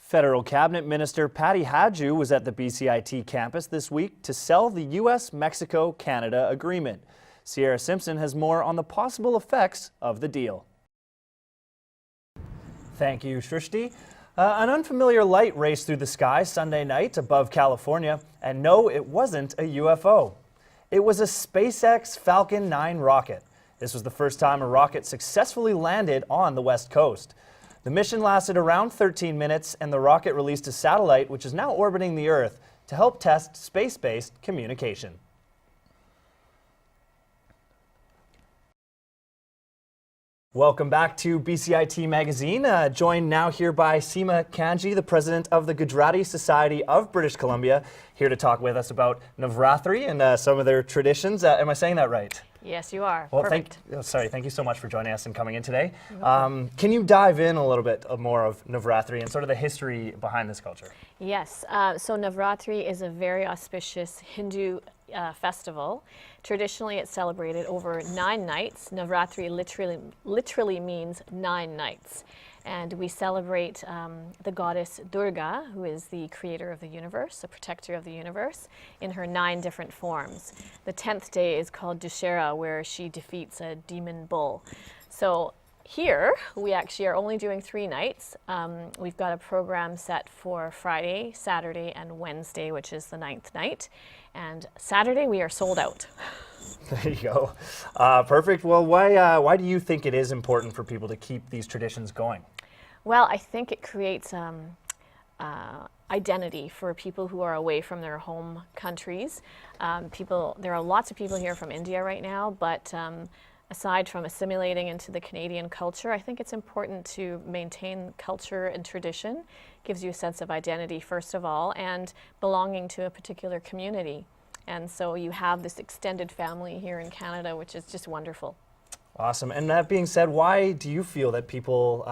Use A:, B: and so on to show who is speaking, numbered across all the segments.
A: Federal Cabinet Minister Patty Hajdu was at the BCIT campus this week to sell the U.S.-Mexico-Canada agreement. Sierra Simpson has more on the possible effects of the deal. Thank you, Shrishti. An unfamiliar light raced through the sky Sunday night above California, and no, it wasn't a UFO. It was a SpaceX Falcon 9 rocket. This was the first time a rocket successfully landed on the West Coast. The mission lasted around 13 minutes, and the rocket released a satellite which is now orbiting the Earth to help test space-based communication. Welcome back to BCIT Magazine, joined now here by Seema Kanji, the president of the Gujarati Society of British Columbia, here to talk with us about Navratri and some of their traditions. Am I saying that right?
B: Yes, you are.
A: Well,
B: perfect.
A: Thank you so much for joining us and coming in today. Can you dive in a little bit more of Navratri and sort of the history behind this culture?
B: Yes, so Navratri is a very auspicious Hindu festival. Traditionally, it's celebrated over 9 nights. Navratri literally means 9 nights. And we celebrate the goddess Durga, who is the creator of the universe, the protector of the universe, in her 9 different forms. The 10th day is called Dussehra, where she defeats a demon bull. So here, we actually are only doing 3 nights. We've got a program set for Friday, Saturday, and Wednesday, which is the 9th night. And Saturday, we are sold out.
A: There you go. Perfect. Well, why do you think it is important for people to keep these traditions going?
B: Well, I think it creates identity for people who are away from their home countries. There are lots of people here from India right now, but aside from assimilating into the Canadian culture, I think it's important to maintain culture and tradition. Gives you a sense of identity, first of all, and belonging to a particular community. And so you have this extended family here in Canada, which is just wonderful.
A: Awesome. And that being said, why do you feel that people,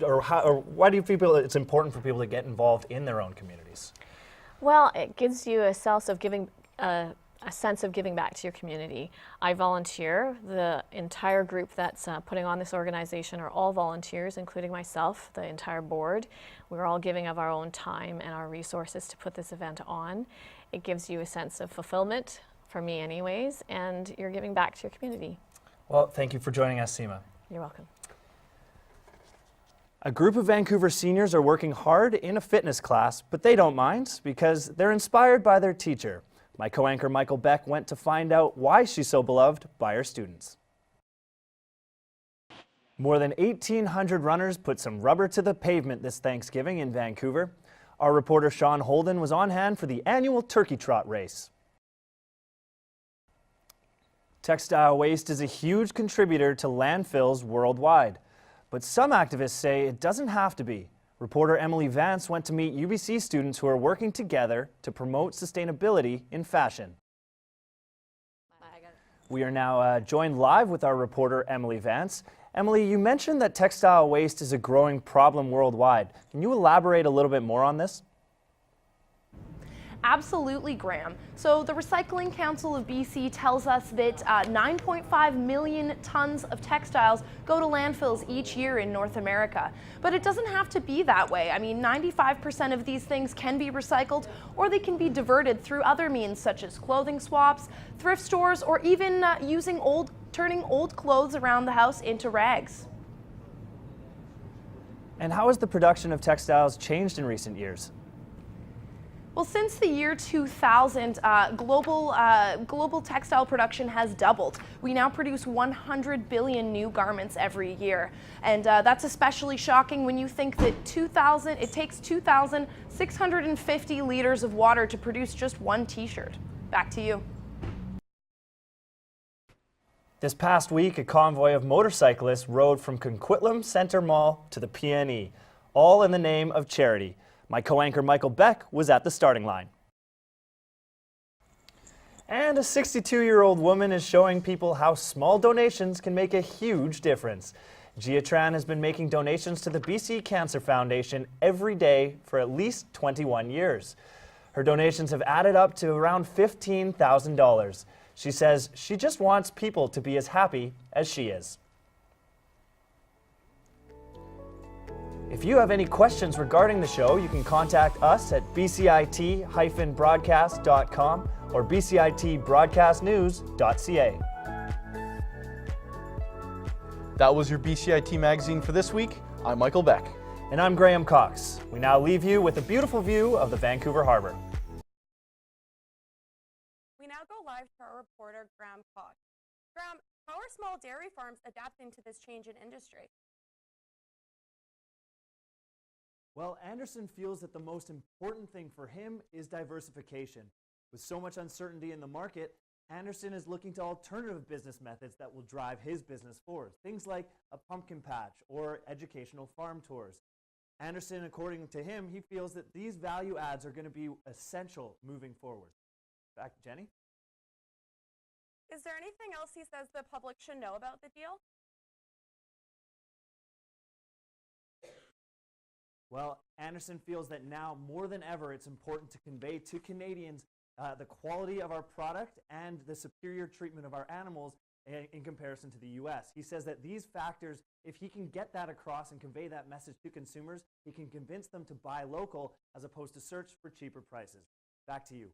A: or why do you feel it's important for people to get involved in their own communities?
B: Well, it gives you a sense of giving back to your community. I volunteer. The entire group that's putting on this organization are all volunteers, including myself, the entire board. We're all giving of our own time and our resources to put this event on. It gives you a sense of fulfillment, for me anyways, and you're giving back to your community.
A: Well, thank you for joining us, Seema.
B: You're welcome.
A: A group of Vancouver seniors are working hard in a fitness class, but they don't mind because they're inspired by their teacher. My co-anchor Michael Beck went to find out why she's so beloved by her students. More than 1,800 runners put some rubber to the pavement this Thanksgiving in Vancouver. Our reporter Sean Holden was on hand for the annual Turkey Trot race. Textile waste is a huge contributor to landfills worldwide, but some activists say it doesn't have to be. Reporter Emily Vance went to meet UBC students who are working together to promote sustainability in fashion. We are now joined live with our reporter Emily Vance. Emily, you mentioned that textile waste is a growing problem worldwide. Can you elaborate a little bit more on this?
C: Absolutely, Graham. So the Recycling Council of BC tells us that 9.5 million tons of textiles go to landfills each year in North America. But it doesn't have to be that way. I mean, 95% of these things can be recycled, or they can be diverted through other means such as clothing swaps, thrift stores, or even turning old clothes around the house into rags.
A: And how has the production of textiles changed in recent years?
C: Well, since the year 2000, global textile production has doubled. We now produce 100 billion new garments every year. And that's especially shocking when you think that it takes 2,650 liters of water to produce just one t-shirt. Back to you.
A: This past week, a convoy of motorcyclists rode from Coquitlam Centre Mall to the PNE, all in the name of charity. My co-anchor Michael Beck was at the starting line. And a 62-year-old woman is showing people how small donations can make a huge difference. Gia Tran has been making donations to the BC Cancer Foundation every day for at least 21 years. Her donations have added up to around $15,000. She says she just wants people to be as happy as she is. If you have any questions regarding the show, you can contact us at bcit-broadcast.com or bcitbroadcastnews.ca.
D: That was your BCIT Magazine for this week. I'm Michael Beck.
A: And I'm Graham Cox. We now leave you with a beautiful view of the Vancouver Harbor.
E: We now go live to our reporter, Graham Cox. Graham, how are small dairy farms adapting to this change in industry?
A: Well, Anderson feels that the most important thing for him is diversification. With so much uncertainty in the market, Anderson is looking to alternative business methods that will drive his business forward. Things like a pumpkin patch or educational farm tours. Anderson, according to him, he feels that these value adds are going to be essential moving forward. Back to Jenny.
E: Is there anything else he says the public should know about the deal?
A: Well, Anderson feels that now more than ever it's important to convey to Canadians the quality of our product and the superior treatment of our animals in comparison to the U.S. He says that these factors, if he can get that across and convey that message to consumers, he can convince them to buy local as opposed to search for cheaper prices. Back to you.